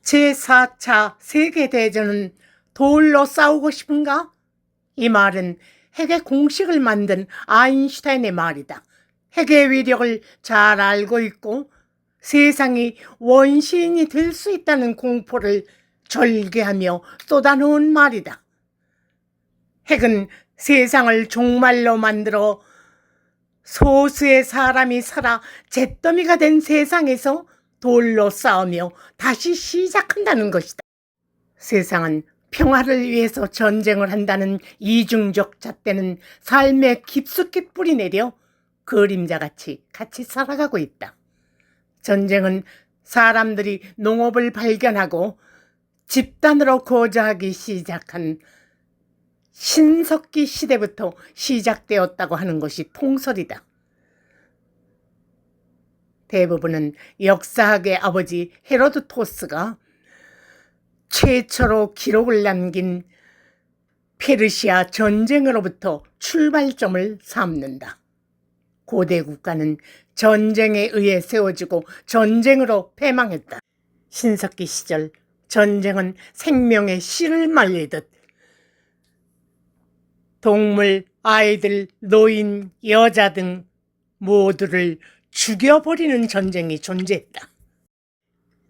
제4차 세계대전은 돌로 싸우고 싶은가? 이 말은 핵의 공식을 만든 아인슈타인의 말이다. 핵의 위력을 잘 알고 있고 세상이 원시인이 될 수 있다는 공포를 절개하며 쏟아놓은 말이다. 핵은 세상을 종말로 만들어 소수의 사람이 살아 잿더미가 된 세상에서 돌로 싸우며 다시 시작한다는 것이다. 세상은 평화를 위해서 전쟁을 한다는 이중적 잣대는 삶에 깊숙이 뿌리내려 그림자같이 같이 살아가고 있다. 전쟁은 사람들이 농업을 발견하고 집단으로 거주하기 시작한 신석기 시대부터 시작되었다고 하는 것이 통설이다. 대부분은 역사학의 아버지 헤로도토스가 최초로 기록을 남긴 페르시아 전쟁으로부터 출발점을 삼는다. 고대 국가는 전쟁에 의해 세워지고 전쟁으로 패망했다. 신석기 시절 전쟁은 생명의 씨를 말리듯 동물, 아이들, 노인, 여자 등 모두를 죽여버리는 전쟁이 존재했다.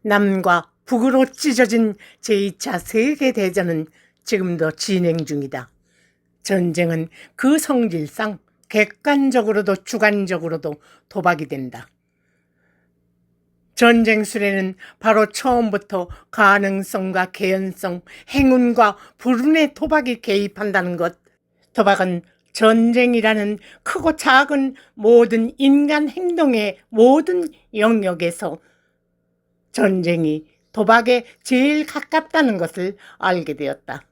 남과 북으로 찢어진 제2차 세계대전은 지금도 진행 중이다. 전쟁은 그 성질상 객관적으로도 주관적으로도 도박이 된다. 전쟁 수레는 바로 처음부터 가능성과 개연성, 행운과 불운의 도박이 개입한다는 것. 도박은 전쟁이라는 크고 작은 모든 인간 행동의 모든 영역에서 전쟁이 도박에 제일 가깝다는 것을 알게 되었다.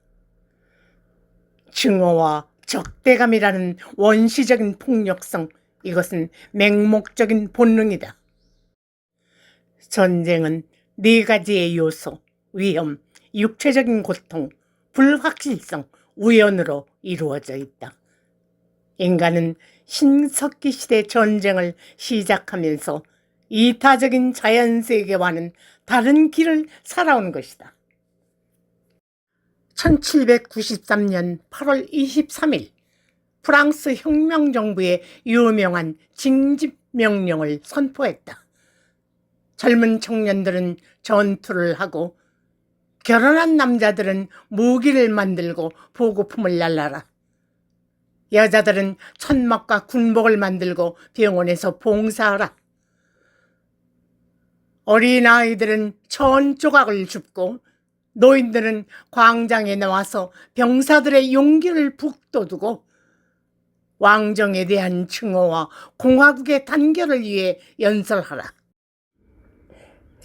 증오와 적대감이라는 원시적인 폭력성, 이것은 맹목적인 본능이다. 전쟁은 4가지의 요소, 위험, 육체적인 고통, 불확실성, 우연으로 이루어져 있다. 인간은 신석기 시대 전쟁을 시작하면서 이타적인 자연세계와는 다른 길을 살아온 것이다. 1793년 8월 23일 프랑스 혁명정부의 유명한 징집명령을 선포했다. 젊은 청년들은 전투를 하고 결혼한 남자들은 무기를 만들고 보급품을 날라라. 여자들은 천막과 군복을 만들고 병원에서 봉사하라. 어린아이들은 천 조각을 줍고 노인들은 광장에 나와서 병사들의 용기를 북돋우고 왕정에 대한 증오와 공화국의 단결을 위해 연설하라.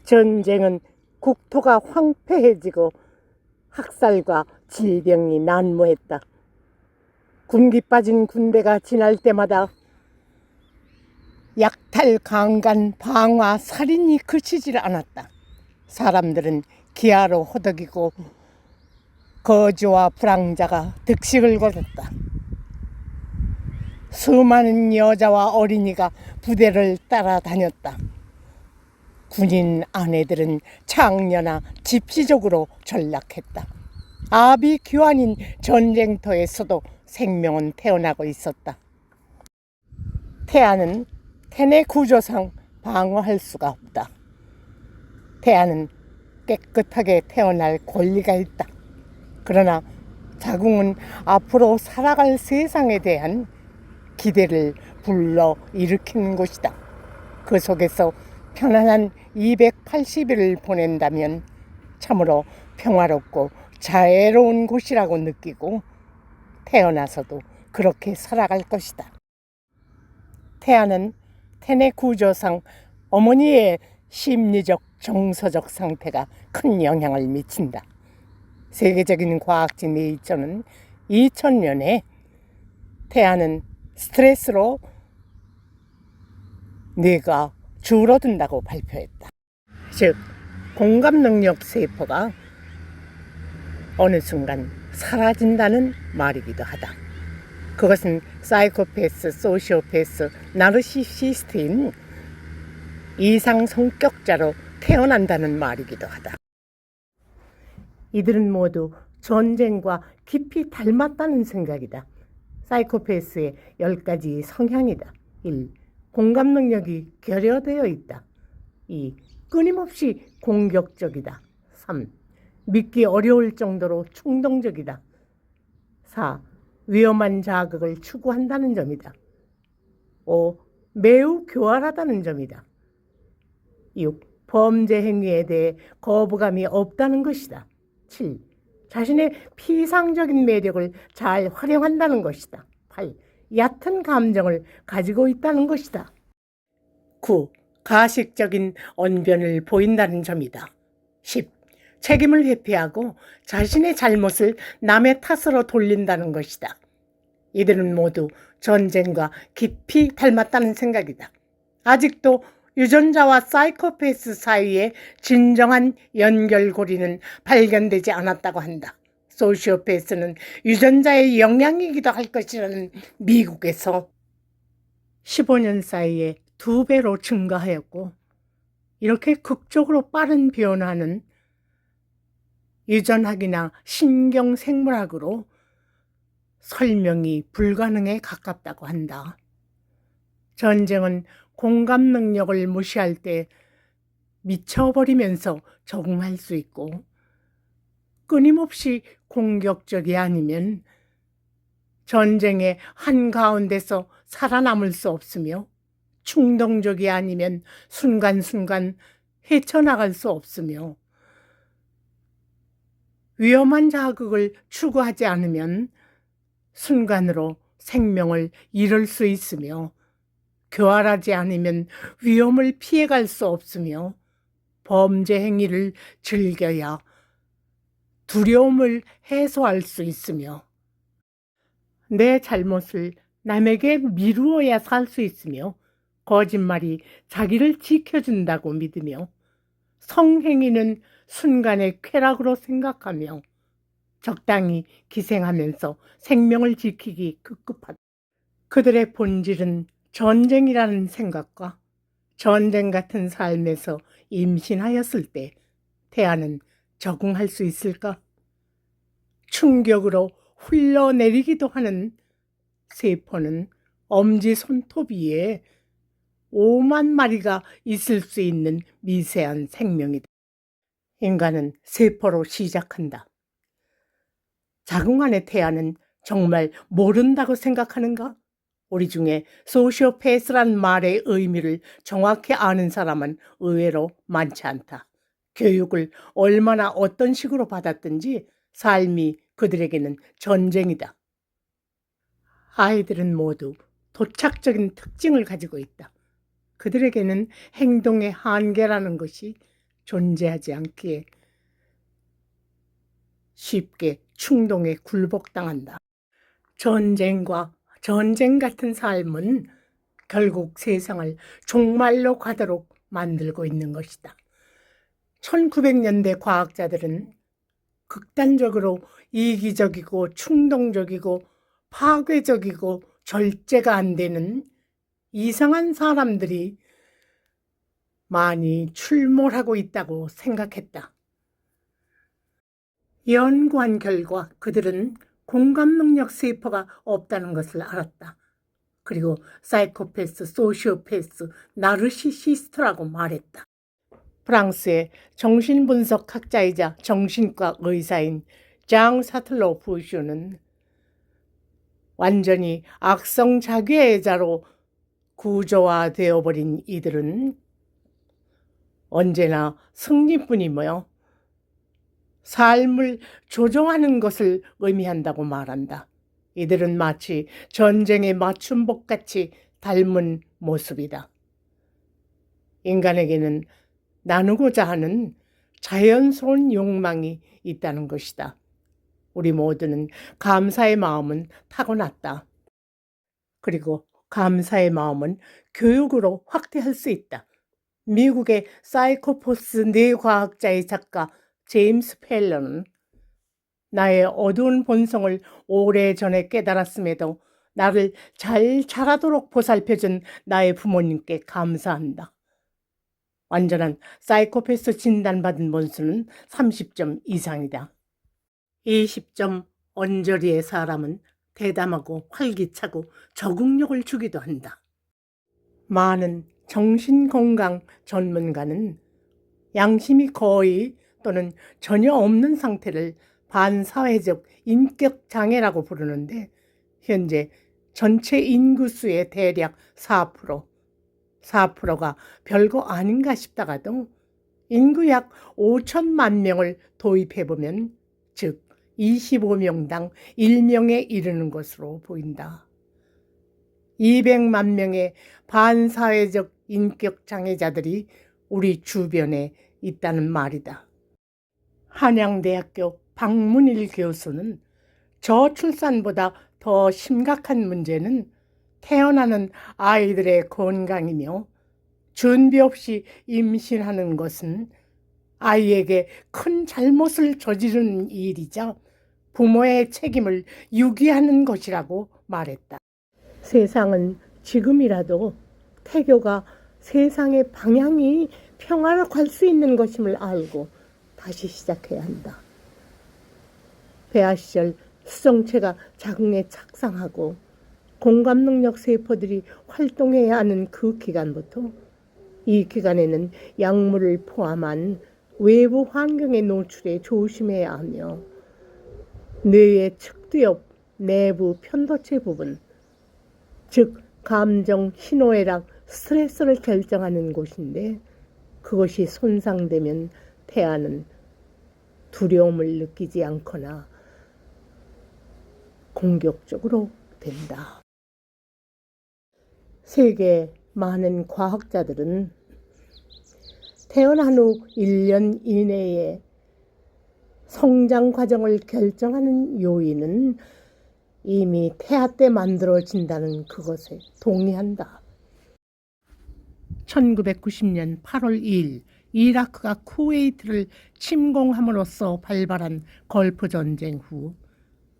전쟁은 국토가 황폐해지고 학살과 질병이 난무했다. 군기 빠진 군대가 지날 때마다 약탈, 강간, 방화, 살인이 그치질 않았다. 사람들은 기아로 호덕이고 거지와 불황자가 득식을 거뒀다. 수많은 여자와 어린이가 부대를 따라다녔다. 군인 아내들은 창녀나 집시족으로 전락했다. 아비규환인 전쟁터에서도 생명은 태어나고 있었다. 태아는 태내 구조상 방어할 수가 없다. 태아는 깨끗하게 태어날 권리가 있다. 그러나 자궁은 앞으로 살아갈 세상에 대한 기대를 불러일으키는 곳이다. 그 속에서 편안한 280일을 보낸다면 참으로 평화롭고 자애로운 곳이라고 느끼고 태어나서도 그렇게 살아갈 것이다. 태아는 태내 구조상 어머니의 심리적, 정서적 상태가 큰 영향을 미친다. 세계적인 과학지 네이처는 2000년에 태아는 스트레스로 뇌가 줄어든다고 발표했다. 즉, 공감 능력 세포가 어느 순간 사라진다는 말이기도 하다. 그것은 사이코패스, 소시오패스, 나르시시스트인 이상 성격자로 태어난다는 말이기도 하다. 이들은 모두 전쟁과 깊이 닮았다는 생각이다. 사이코패스의 10가지 성향이다. 1. 공감 능력이 결여되어 있다. 2. 끊임없이 공격적이다. 3. 믿기 어려울 정도로 충동적이다. 4. 위험한 자극을 추구한다는 점이다. 5. 매우 교활하다는 점이다. 6. 범죄 행위에 대해 거부감이 없다는 것이다. 7. 자신의 피상적인 매력을 잘 활용한다는 것이다. 8. 얕은 감정을 가지고 있다는 것이다. 9. 가식적인 언변을 보인다는 점이다. 10. 책임을 회피하고 자신의 잘못을 남의 탓으로 돌린다는 것이다. 이들은 모두 전쟁과 깊이 닮았다는 생각이다. 아직도 유전자와 사이코패스 사이에 진정한 연결고리는 발견되지 않았다고 한다. 소시오패스는 유전자의 영향이기도 할 것이라는 미국에서 15년 사이에 2배로 증가하였고, 이렇게 극적으로 빠른 변화는 유전학이나 신경생물학으로 설명이 불가능에 가깝다고 한다. 전쟁은 공감 능력을 무시할 때 미쳐버리면서 적응할 수 있고, 끊임없이 공격적이 아니면 전쟁의 한가운데서 살아남을 수 없으며, 충동적이 아니면 순간순간 헤쳐나갈 수 없으며, 위험한 자극을 추구하지 않으면 순간으로 생명을 잃을 수 있으며, 교활하지 않으면 위험을 피해갈 수 없으며, 범죄 행위를 즐겨야 두려움을 해소할 수 있으며, 내 잘못을 남에게 미루어야 살 수 있으며, 거짓말이 자기를 지켜준다고 믿으며, 성행위는 순간의 쾌락으로 생각하며, 적당히 기생하면서 생명을 지키기 급급하다. 그들의 본질은 전쟁이라는 생각과 전쟁 같은 삶에서 임신하였을 때 태아는 적응할 수 있을까? 충격으로 흘러내리기도 하는 세포는 엄지 손톱 위에 5만 마리가 있을 수 있는 미세한 생명이다. 인간은 세포로 시작한다. 자궁 안의 태아는 정말 모른다고 생각하는가? 우리 중에 소시오패스란 말의 의미를 정확히 아는 사람은 의외로 많지 않다. 교육을 얼마나 어떤 식으로 받았든지 삶이 그들에게는 전쟁이다. 아이들은 모두 도착적인 특징을 가지고 있다. 그들에게는 행동의 한계라는 것이 존재하지 않기에 쉽게 충동에 굴복당한다. 전쟁과 전쟁 같은 삶은 결국 세상을 종말로 가도록 만들고 있는 것이다. 1900년대 과학자들은 극단적으로 이기적이고 충동적이고 파괴적이고 절제가 안 되는 이상한 사람들이 많이 출몰하고 있다고 생각했다. 연구한 결과 그들은 공감 능력 세포가 없다는 것을 알았다. 그리고 사이코패스, 소시오패스, 나르시시스트라고 말했다. 프랑스의 정신분석학자이자 정신과 의사인 장 사틀로 부쇼는 완전히 악성자괴자로 구조화되어버린 이들은 언제나 승리뿐이며 삶을 조종하는 것을 의미한다고 말한다. 이들은 마치 전쟁의 맞춤복같이 닮은 모습이다. 인간에게는 나누고자 하는 자연스러운 욕망이 있다는 것이다. 우리 모두는 감사의 마음은 타고났다. 그리고 감사의 마음은 교육으로 확대할 수 있다. 미국의 사이코패스 뇌과학자의 작가 제임스 펠러는 나의 어두운 본성을 오래전에 깨달았음에도 나를 잘 자라도록 보살펴준 나의 부모님께 감사한다. 완전한 사이코패스 진단받은 본수는 30점 이상이다. 20점 언저리의 사람은 대담하고 활기차고 적응력을 주기도 한다. 많은 정신건강 전문가는 양심이 거의 또는 전혀 없는 상태를 반사회적 인격장애라고 부르는데, 현재 전체 인구수의 대략 4%가 별거 아닌가 싶다가도 인구 약 5천만 명을 도입해보면, 즉 25명당 1명에 이르는 것으로 보인다. 200만 명의 반사회적 인격장애자들이 우리 주변에 있다는 말이다. 한양대학교 박문일 교수는 저출산보다 더 심각한 문제는 태어나는 아이들의 건강이며, 준비 없이 임신하는 것은 아이에게 큰 잘못을 저지르는 일이자 부모의 책임을 유기하는 것이라고 말했다. 세상은 지금이라도 태교가 세상의 방향이 평화롭게 할 수 있는 것임을 알고 다시 시작해야 한다. 폐하 시절 수정체가 자궁에 착상하고 공감 능력 세포들이 활동해야 하는 그 기간부터, 이 기간에는 약물을 포함한 외부 환경의 노출에 조심해야 하며, 뇌의 측두엽 내부 편도체 부분, 즉 감정, 신호애락, 스트레스를 결정하는 곳인데, 그것이 손상되면 태아는 두려움을 느끼지 않거나 공격적으로 된다. 세계 많은 과학자들은 태어난 후 1년 이내에 성장 과정을 결정하는 요인은 이미 태아 때 만들어진다는 그것에 동의한다. 1990년 8월 2일 이라크가 쿠웨이트를 침공함으로써 발발한 걸프 전쟁 후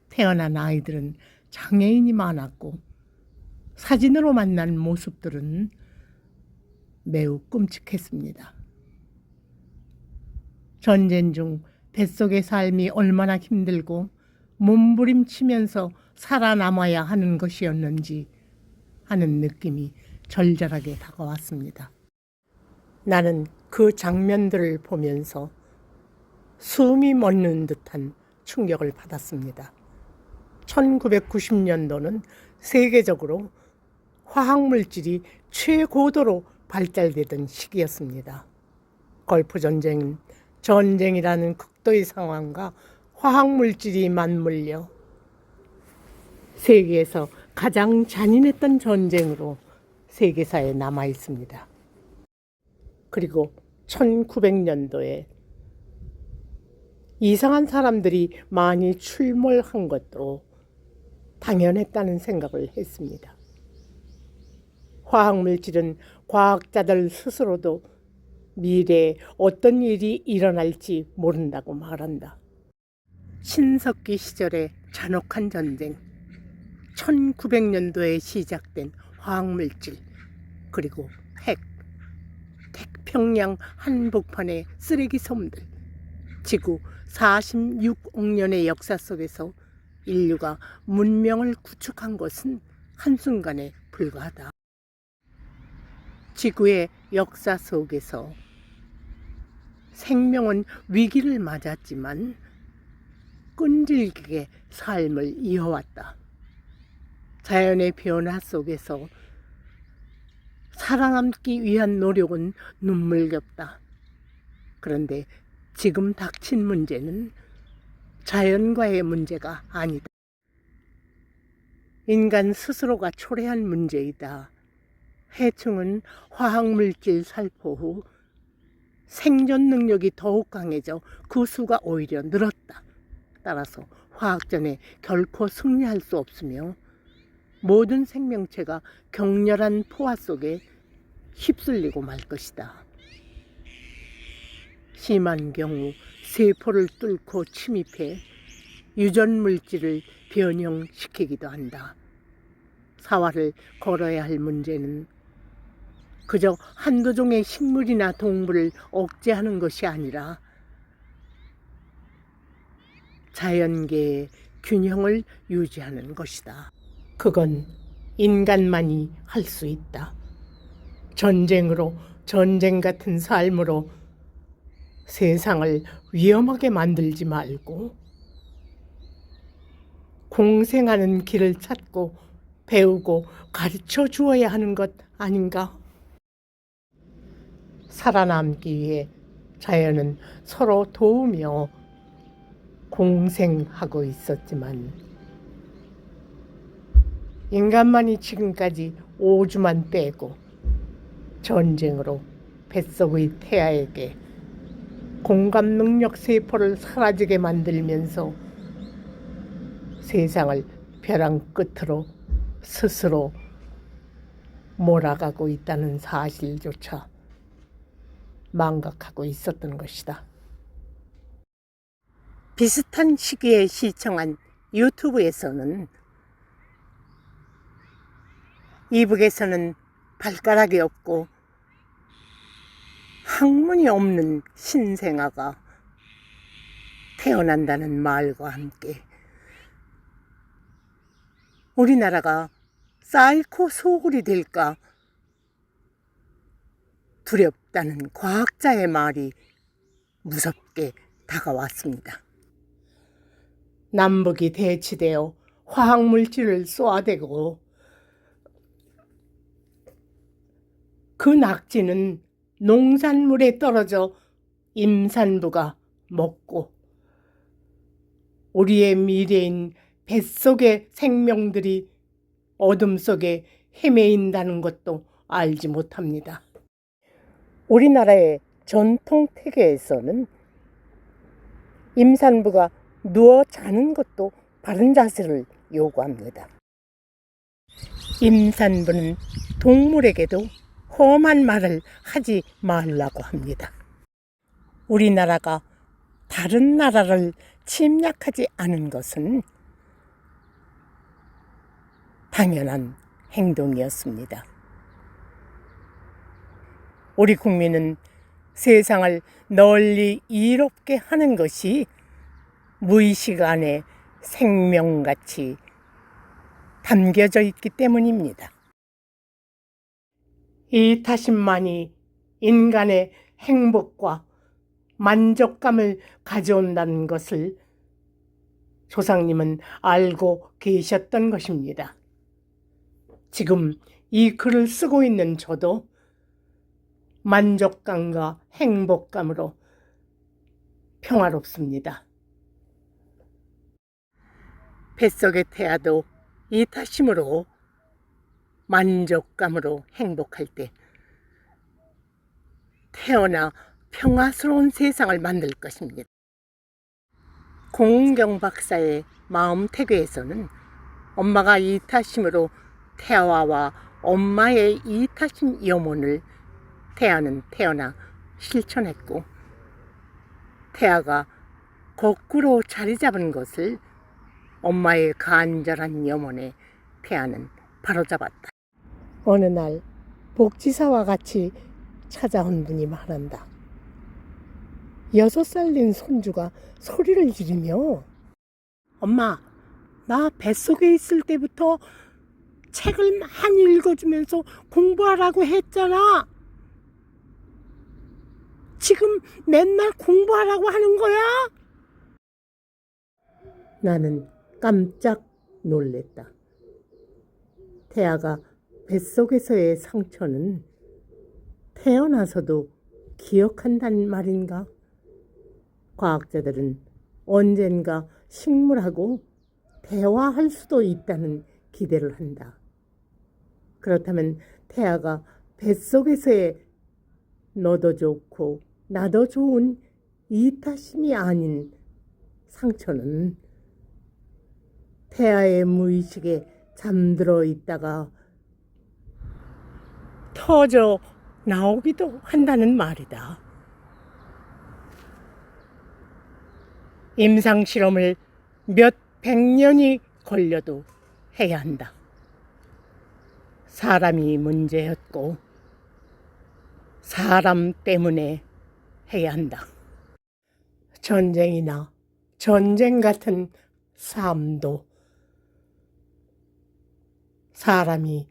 태어난 아이들은 장애인이 많았고, 사진으로 만난 모습들은 매우 끔찍했습니다. 전쟁 중 뱃속의 삶이 얼마나 힘들고 몸부림치면서 살아남아야 하는 것이었는지 하는 느낌이 절절하게 다가왔습니다. 나는 그 장면들을 보면서 숨이 멎는 듯한 충격을 받았습니다. 1990년도는 세계적으로 화학물질이 최고도로 발달되던 시기였습니다. 걸프 전쟁은 전쟁이라는 극도의 상황과 화학물질이 맞물려 세계에서 가장 잔인했던 전쟁으로 세계사에 남아 있습니다. 그리고 1900년도에 이상한 사람들이 많이 출몰한 것도 당연했다는 생각을 했습니다. 화학물질은 과학자들 스스로도 미래에 어떤 일이 일어날지 모른다고 말한다. 신석기 시절의 잔혹한 전쟁, 1900년도에 시작된 화학물질, 그리고 핵, 태평양 한복판의 쓰레기 섬들, 지구 46억 년의 역사 속에서 인류가 문명을 구축한 것은 한순간에 불과하다. 지구의 역사 속에서 생명은 위기를 맞았지만 끈질기게 삶을 이어왔다. 자연의 변화 속에서 살아남기 위한 노력은 눈물겹다. 그런데 지금 닥친 문제는 자연과의 문제가 아니다. 인간 스스로가 초래한 문제이다. 해충은 화학물질 살포 후 생존 능력이 더욱 강해져 그 수가 오히려 늘었다. 따라서 화학전에 결코 승리할 수 없으며 모든 생명체가 격렬한 포화 속에 휩쓸리고 말 것이다. 심한 경우 세포를 뚫고 침입해 유전물질을 변형시키기도 한다. 사활을 걸어야 할 문제는 그저 한두 종의 식물이나 동물을 억제하는 것이 아니라 자연계의 균형을 유지하는 것이다. 그건 인간만이 할 수 있다. 전쟁으로, 전쟁 같은 삶으로 세상을 위험하게 만들지 말고 공생하는 길을 찾고 배우고 가르쳐 주어야 하는 것 아닌가? 살아남기 위해 자연은 서로 도우며 공생하고 있었지만 인간만이 지금까지 오주만 빼고 전쟁으로 뱃속의 태아에게 공감 능력 세포를 사라지게 만들면서 세상을 벼랑 끝으로 스스로 몰아가고 있다는 사실조차 망각하고 있었던 것이다. 비슷한 시기에 시청한 유튜브에서는 이북에서는 발가락이 없고 학문이 없는 신생아가 태어난다는 말과 함께 우리나라가 사이코 소굴이 될까 두렵다는 과학자의 말이 무섭게 다가왔습니다. 남북이 대치되어 화학물질을 쏘아대고 그 낙지는 농산물에 떨어져 임산부가 먹고 우리의 미래인 뱃속의 생명들이 어둠 속에 헤매인다는 것도 알지 못합니다. 우리나라의 전통 태계에서는 임산부가 누워 자는 것도 바른 자세를 요구합니다. 임산부는 동물에게도 험한 말을 하지 말라고 합니다. 우리나라가 다른 나라를 침략하지 않은 것은 당연한 행동이었습니다. 우리 국민은 세상을 널리 이롭게 하는 것이 무의식 안에 생명같이 담겨져 있기 때문입니다. 이 타심만이 인간의 행복과 만족감을 가져온다는 것을 조상님은 알고 계셨던 것입니다. 지금 이 글을 쓰고 있는 저도 만족감과 행복감으로 평화롭습니다. 뱃속의 태아도 이 타심으로 만족감으로 행복할 때 태어나 평화스러운 세상을 만들 것입니다. 공은경 박사의 마음태교에서는 엄마가 이타심으로 태아와 엄마의 이타심 염원을 태아는 태어나 실천했고 태아가 거꾸로 자리 잡은 것을 엄마의 간절한 염원에 태아는 바로잡았다. 어느 날 복지사와 같이 찾아온 분이 말한다. 6살 된 손주가 소리를 지르며 엄마, 나 뱃속에 있을 때부터 책을 많이 읽어주면서 공부하라고 했잖아. 지금 맨날 공부하라고 하는 거야? 나는 깜짝 놀랬다. 태아가 뱃속에서의 상처는 태어나서도 기억한단 말인가? 과학자들은 언젠가 식물하고 대화할 수도 있다는 기대를 한다. 그렇다면 태아가 뱃속에서의 너도 좋고 나도 좋은 이타심이 아닌 상처는 태아의 무의식에 잠들어 있다가 터져 나오기도 한다는 말이다. 임상실험을 몇 백 년이 걸려도 해야 한다. 사람이 문제였고 사람 때문에 해야 한다. 전쟁이나 전쟁 같은 삶도 사람이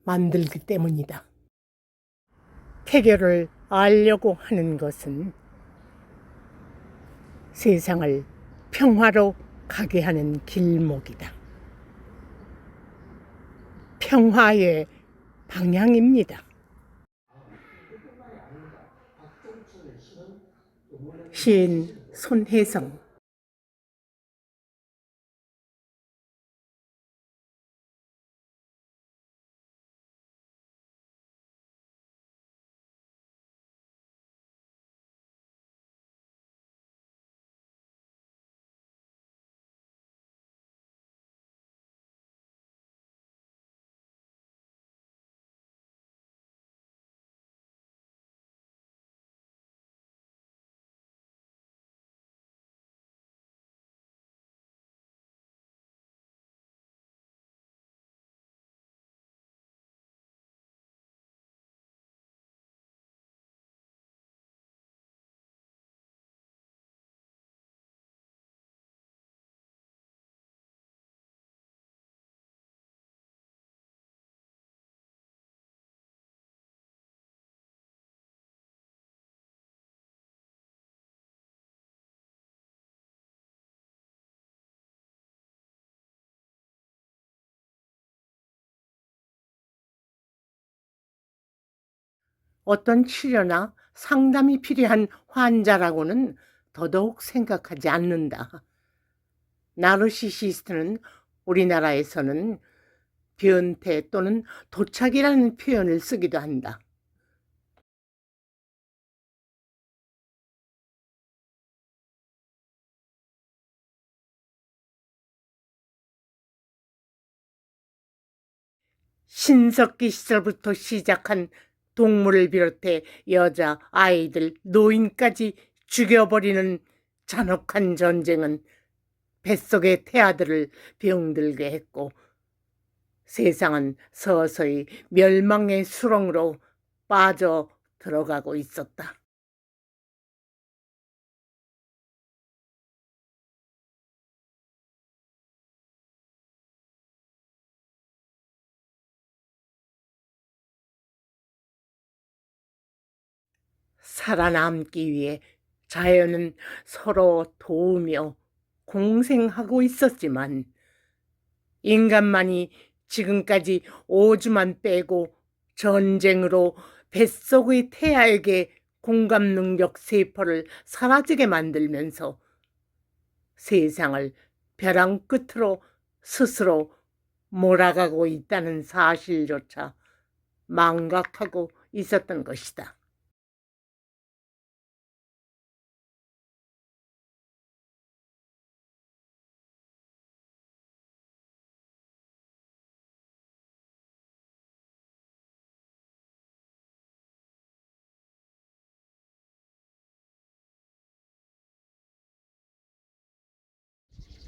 만들기 때문이다. 태교를 알려고 하는 것은 세상을 평화로 가게 하는 길목이다. 평화의 방향입니다. 시인 손혜성. 어떤 치료나 상담이 필요한 환자라고는 더더욱 생각하지 않는다. 나르시시스트는 우리나라에서는 변태 또는 도착이라는 표현을 쓰기도 한다. 신석기 시절부터 시작한 동물을 비롯해 여자, 아이들, 노인까지 죽여버리는 잔혹한 전쟁은 뱃속의 태아들을 병들게 했고 세상은 서서히 멸망의 수렁으로 빠져 들어가고 있었다. 살아남기 위해 자연은 서로 도우며 공생하고 있었지만 인간만이 지금까지 오주만 빼고 전쟁으로 뱃속의 태아에게 공감 능력 세포를 사라지게 만들면서 세상을 벼랑 끝으로 스스로 몰아가고 있다는 사실조차 망각하고 있었던 것이다.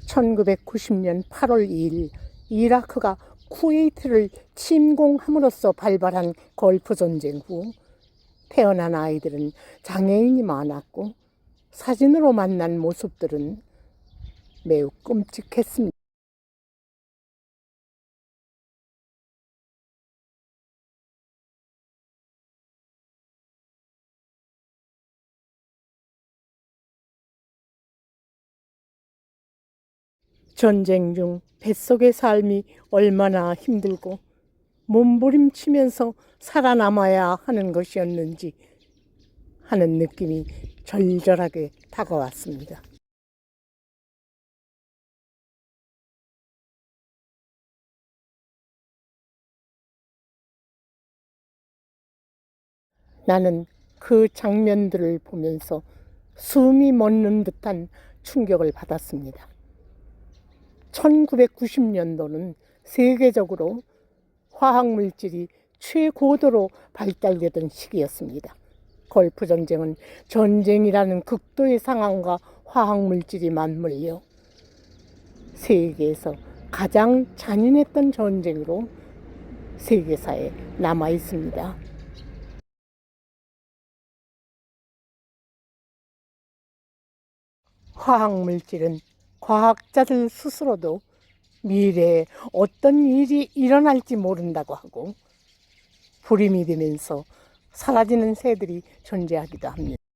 1990년 8월 2일 이라크가 쿠웨이트를 침공함으로써 발발한 걸프 전쟁 후 태어난 아이들은 장애인이 많았고 사진으로 만난 모습들은 매우 끔찍했습니다. 전쟁 중 뱃속의 삶이 얼마나 힘들고 몸부림치면서 살아남아야 하는 것이었는지 하는 느낌이 절절하게 다가왔습니다. 나는 그 장면들을 보면서 숨이 멎는 듯한 충격을 받았습니다. 1990년도는 세계적으로 화학물질이 최고도로 발달되던 시기였습니다. 걸프 전쟁은 전쟁이라는 극도의 상황과 화학물질이 맞물려 세계에서 가장 잔인했던 전쟁으로 세계사에 남아 있습니다. 화학물질은 과학자들 스스로도 미래에 어떤 일이 일어날지 모른다고 하고 불임이 되면서 사라지는 새들이 존재하기도 합니다.